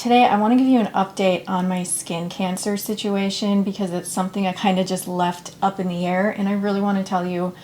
today I want to give you an update on my skin cancer situation because it's something I kind of just left up in the air, and I really want to tell you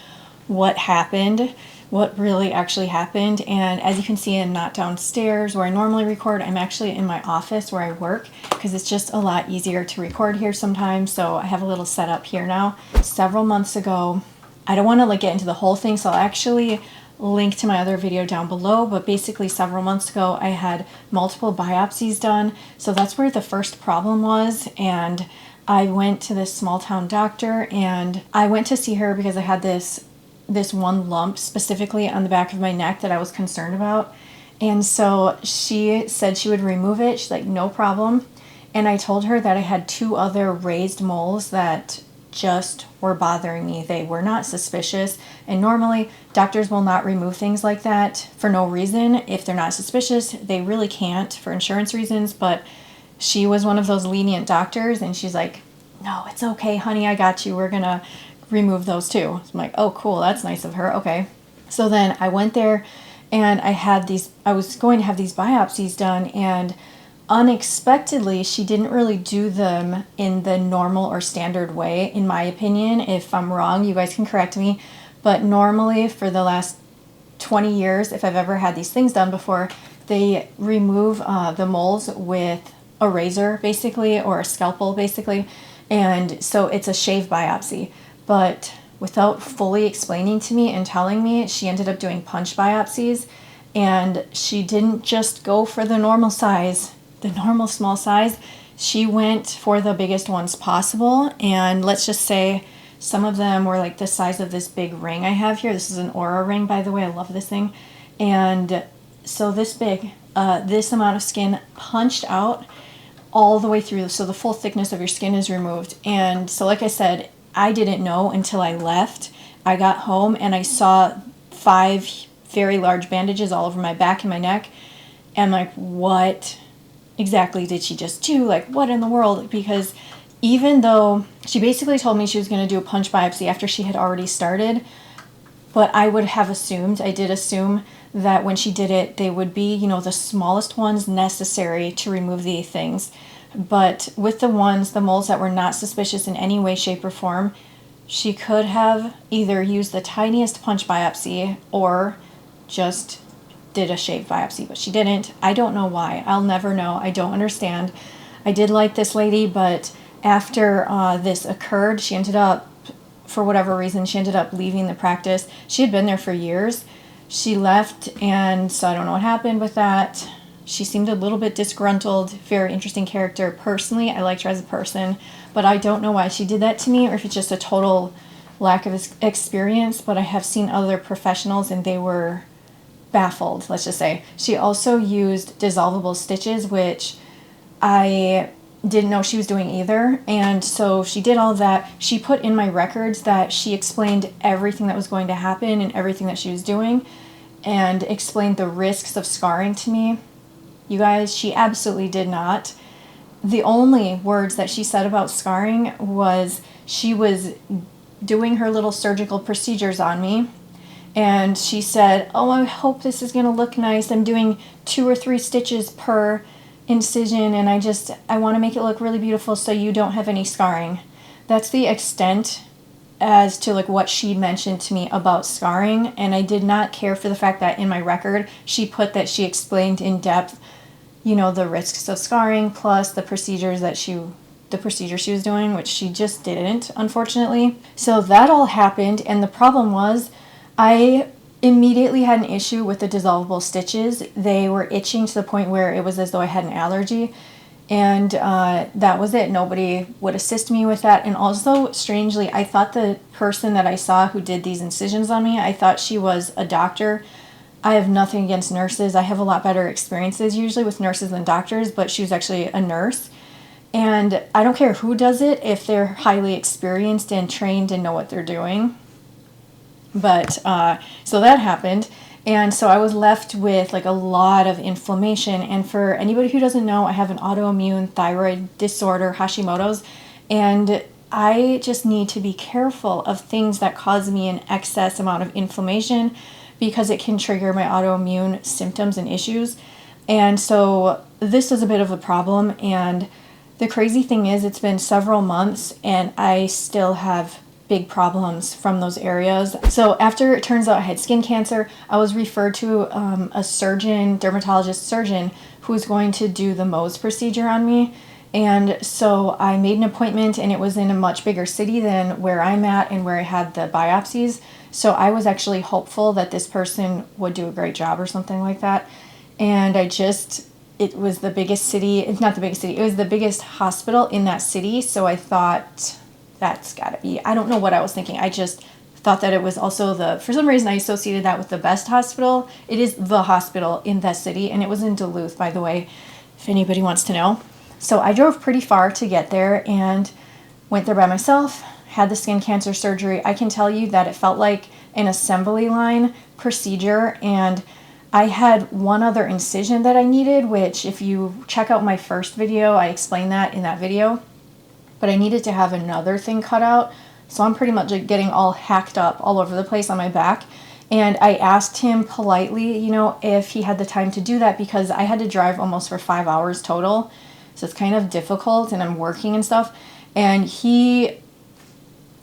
what happened, what really actually happened. And as you can see, I'm not downstairs where I normally record. I'm actually in my office where I work because it's just a lot easier to record here sometimes. So I have a little setup here now. Several months ago, I don't want to get into the whole thing, so I'll actually link to my other video down below, but basically several months ago I had multiple biopsies done, so that's where the first problem was. And I went to this small town doctor, and I went to see her because I had this one lump specifically on the back of my neck that I was concerned about. And so she said she would remove it. She's like, no problem. And I told her that I had 2 other raised moles that just were bothering me. They were not suspicious, and normally doctors will not remove things like that for no reason. If they're not suspicious, they really can't for insurance reasons. But she was one of those lenient doctors, and she's like, no, it's okay, honey, I got you, we're gonna remove those too. So I'm like, oh cool, that's nice of her. Okay. So then I went there, and I was going to have these biopsies done, and unexpectedly, she didn't really do them in the normal or standard way, in my opinion. If I'm wrong, you guys can correct me. But normally, for the last 20 years, if I've ever had these things done before, they remove the moles with a razor, basically, or a scalpel, basically. And so it's a shave biopsy. But without fully explaining to me and telling me, she ended up doing punch biopsies. And she didn't just go for the normal size, the normal small size. She went for the biggest ones possible, and let's just say some of them were like the size of this big ring I have here. This is an Aura ring, by the way. I love this thing. And so this big, this amount of skin punched out all the way through, so the full thickness of your skin is removed. And so like I said, I didn't know until I left. I got home and I saw 5 very large bandages all over my back and my neck. And I'm like, what exactly did she just do? Like, what in the world? Because even though she basically told me she was going to do a punch biopsy after she had already started, but I would have assumed, I did assume that when she did it, they would be, the smallest ones necessary to remove the things. But with the moles that were not suspicious in any way, shape, or form, she could have either used the tiniest punch biopsy or just did a shave biopsy, but she didn't. I don't know why. I'll never know. I don't understand. I did like this lady, but after this occurred, she ended up, for whatever reason, she ended up leaving the practice. She had been there for years. She left, and so I don't know what happened with that. She seemed a little bit disgruntled, very interesting character. Personally, I liked her as a person, but I don't know why she did that to me, or if it's just a total lack of experience. But I have seen other professionals, and they were baffled, let's just say. She also used dissolvable stitches, which I didn't know she was doing either. And so she did all that. She put in my records that she explained everything that was going to happen and everything that she was doing, and explained the risks of scarring to me. You guys, she absolutely did not. The only words that she said about scarring was she was doing her little surgical procedures on me, and she said, oh, I hope this is going to look nice. I'm doing 2 or 3 stitches per incision, and I want to make it look really beautiful so you don't have any scarring. That's the extent as to what she mentioned to me about scarring. And I did not care for the fact that in my record she put that she explained in depth, the risks of scarring plus the procedure she was doing, which she just didn't, unfortunately. So that all happened, and the problem was I immediately had an issue with the dissolvable stitches. They were itching to the point where it was as though I had an allergy, and that was it. Nobody would assist me with that. And also, strangely, I thought the person that I saw who did these incisions on me, I thought she was a doctor. I have nothing against nurses. I have a lot better experiences usually with nurses than doctors, but she was actually a nurse. And I don't care who does it if they're highly experienced and trained and know what they're doing. But so that happened, and so I was left with a lot of inflammation. And for anybody who doesn't know, I have an autoimmune thyroid disorder, Hashimotos, and I just need to be careful of things that cause me an excess amount of inflammation, because it can trigger my autoimmune symptoms and issues. And so this was a bit of a problem, and the crazy thing is it's been several months and I still have big problems from those areas. So after it turns out I had skin cancer, I was referred to a surgeon, dermatologist surgeon, who was going to do the Mohs procedure on me. And so I made an appointment, and it was in a much bigger city than where I'm at and where I had the biopsies. So I was actually hopeful that this person would do a great job or something like that. And it was the biggest city, it's not the biggest city, it was the biggest hospital in that city. So I thought, that's gotta be, I don't know what I was thinking. I just thought that it was also for some reason I associated that with the best hospital. It is the hospital in that city, and it was in Duluth, by the way, if anybody wants to know. So I drove pretty far to get there and went there by myself, had the skin cancer surgery. I can tell you that it felt like an assembly line procedure, and I had one other incision that I needed, which if you check out my first video, I explained that in that video, but I needed to have another thing cut out. So I'm pretty much like getting all hacked up all over the place on my back. And I asked him politely, if he had the time to do that, because I had to drive almost for 5 hours total. So it's kind of difficult, and I'm working and stuff. And he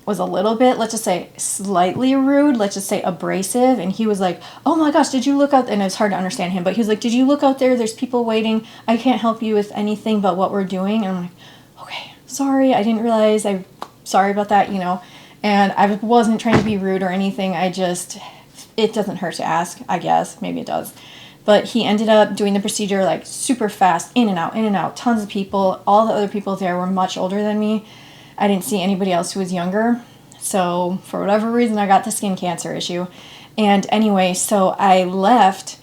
was a little bit, let's just say slightly rude, let's just say abrasive. And he was like, oh my gosh, did you look out? And it was hard to understand him, but he was like, did you look out there? There's people waiting. I can't help you with anything but what we're doing. And I'm like, okay, sorry. I didn't realize. Sorry about that, And I wasn't trying to be rude or anything. It doesn't hurt to ask, I guess. Maybe it does. But he ended up doing the procedure like super fast, in and out, tons of people. All the other people there were much older than me. I didn't see anybody else who was younger. So for whatever reason, I got the skin cancer issue. And anyway, so I left,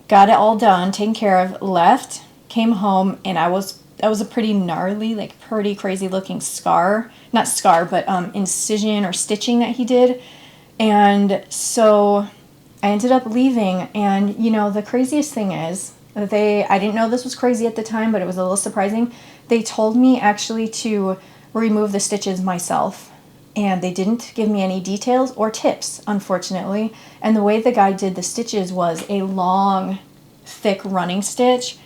got it all done, taken care of, left, came home, and that was a pretty gnarly, like pretty crazy looking scar. Not scar, but incision or stitching that he did. And so I ended up leaving, and the craziest thing is I didn't know this was crazy at the time, but it was a little surprising. They told me actually to remove the stitches myself, and they didn't give me any details or tips, unfortunately. And the way the guy did the stitches was a long, thick running stitch,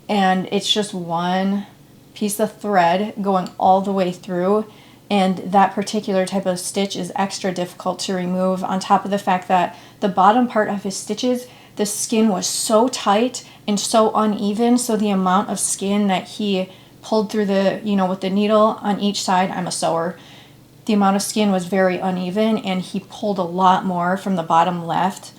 and it's just one piece of thread going all the way through. And that particular type of stitch is extra difficult to remove, on top of the fact that the bottom part of his stitches, the skin was so tight and so uneven. So the amount of skin that he pulled through with the needle on each side, I'm a sewer, the amount of skin was very uneven, and he pulled a lot more from the bottom left.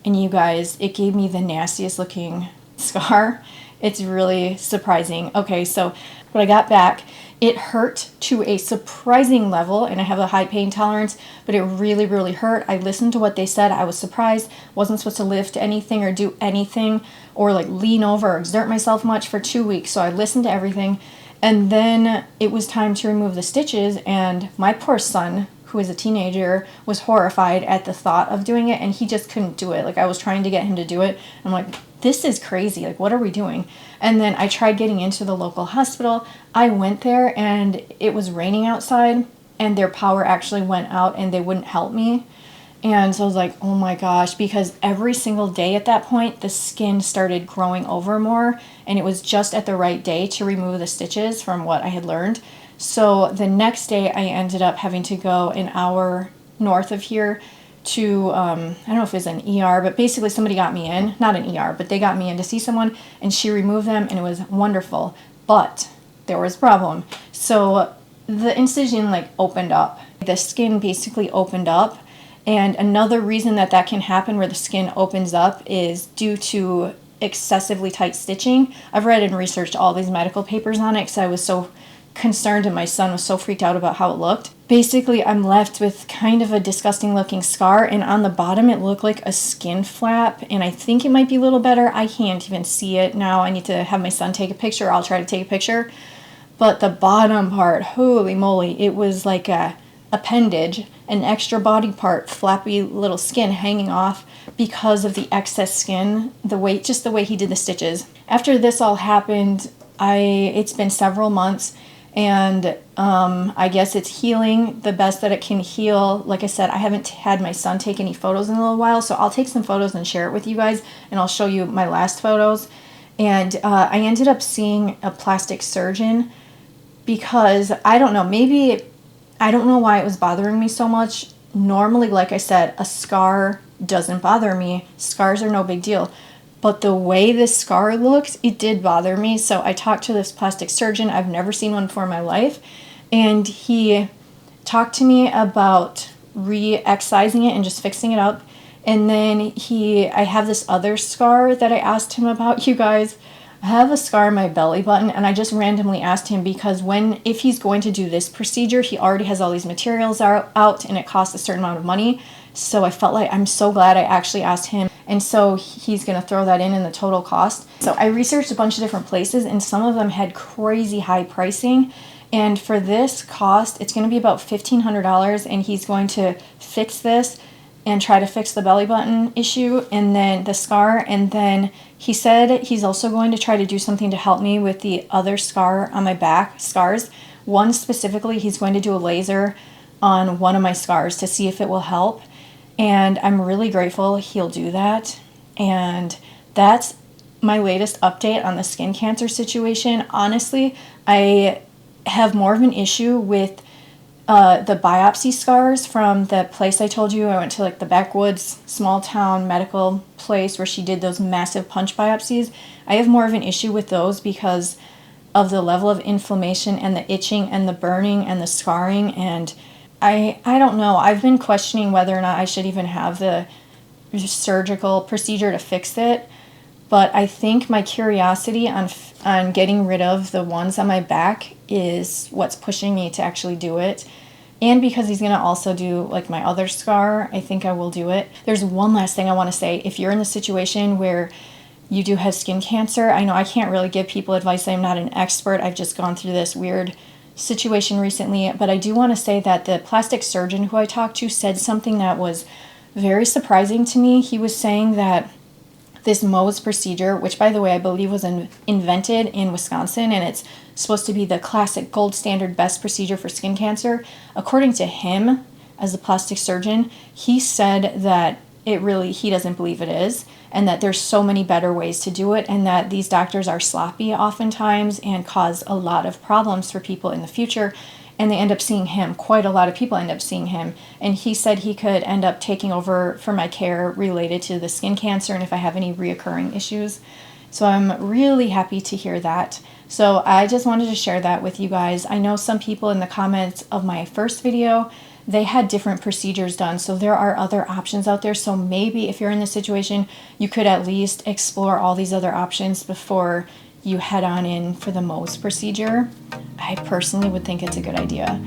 And you guys, it gave me the nastiest looking scar. It's really surprising. Okay, so when I got back, it hurt to a surprising level, and I have a high pain tolerance, but it really, really hurt. I listened to what they said. I was surprised. Wasn't supposed to lift anything or do anything or like lean over or exert myself much for 2 weeks. So I listened to everything, and then it was time to remove the stitches, and my poor son, who is a teenager, was horrified at the thought of doing it, and he just couldn't do it. Like, I was trying to get him to do it. I'm like, this is crazy. Like, what are we doing? And then I tried getting into the local hospital. I went there, and it was raining outside, and their power actually went out, and they wouldn't help me. And so I was like, oh my gosh, because every single day at that point, the skin started growing over more, and it was just at the right day to remove the stitches from what I had learned. So the next day, I ended up having to go an hour north of here to, I don't know if it was an ER, but basically somebody got me in, not an ER, but they got me in to see someone, and she removed them, and it was wonderful. But there was a problem. So the incision opened up. The skin basically opened up. And another reason that can happen where the skin opens up is due to excessively tight stitching. I've read and researched all these medical papers on it because I was so concerned, and my son was so freaked out about how it looked. Basically, I'm left with kind of a disgusting looking scar, and on the bottom it looked like a skin flap, and I think it might be a little better. I can't even see it now. I need to have my son take a picture. I'll try to take a picture. But the bottom part, holy moly, it was like a appendage, an extra body part, flappy little skin hanging off because of the excess skin, the way he did the stitches. After this all happened, it's been several months, and I guess it's healing the best that it can heal. Like I said, I haven't had my son take any photos in a little while, so I'll take some photos and share it with you guys, and I'll show you my last photos. And I ended up seeing a plastic surgeon because I don't know, maybe I don't know why it was bothering me so much. Normally, like I said, a scar doesn't bother me. Scars are no big deal. But the way this scar looked, it did bother me. So I talked to this plastic surgeon. I've never seen one before in my life. And he talked to me about re-excising it and just fixing it up. And then I have this other scar that I asked him about, you guys. I have a scar on my belly button, and I just randomly asked him because if he's going to do this procedure, he already has all these materials out and it costs a certain amount of money. So I felt like I'm so glad I actually asked him. And so he's going to throw that in the total cost. So I researched a bunch of different places, and some of them had crazy high pricing. And for this cost, it's going to be about $1,500, and he's going to fix this and try to fix the belly button issue and then the scar. And then he said he's also going to try to do something to help me with the other scar on my back, scars. One specifically, he's going to do a laser on one of my scars to see if it will help. And I'm really grateful he'll do that. And that's my latest update on the skin cancer situation. Honestly, I have more of an issue with the biopsy scars from the place I told you. I went to like the backwoods small town medical place where she did those massive punch biopsies. I have more of an issue with those because of the level of inflammation and the itching and the burning and the scarring. And I don't know. I've been questioning whether or not I should even have the surgical procedure to fix it. But I think my curiosity on getting rid of the ones on my back is what's pushing me to actually do it. And because he's going to also do like my other scar, I think I will do it. There's one last thing I want to say. If you're in the situation where you do have skin cancer, I know I can't really give people advice. I'm not an expert. I've just gone through this weird situation recently. But I do want to say that the plastic surgeon who I talked to said something that was very surprising to me. He was saying that this Mohs procedure, which by the way I believe was invented in Wisconsin, and it's supposed to be the classic gold standard best procedure for skin cancer. According to him, as a plastic surgeon, he said that he doesn't believe it is, and that there's so many better ways to do it, and that these doctors are sloppy oftentimes and cause a lot of problems for people in the future. And they end up seeing him. Quite a lot of people end up seeing him. And he said he could end up taking over for my care related to the skin cancer and if I have any reoccurring issues. So I'm really happy to hear that. So I just wanted to share that with you guys. I know some people in the comments of my first video, they had different procedures done. So there are other options out there. So maybe if you're in this situation, you could at least explore all these other options before you head on in for the Mohs procedure. I personally would think it's a good idea.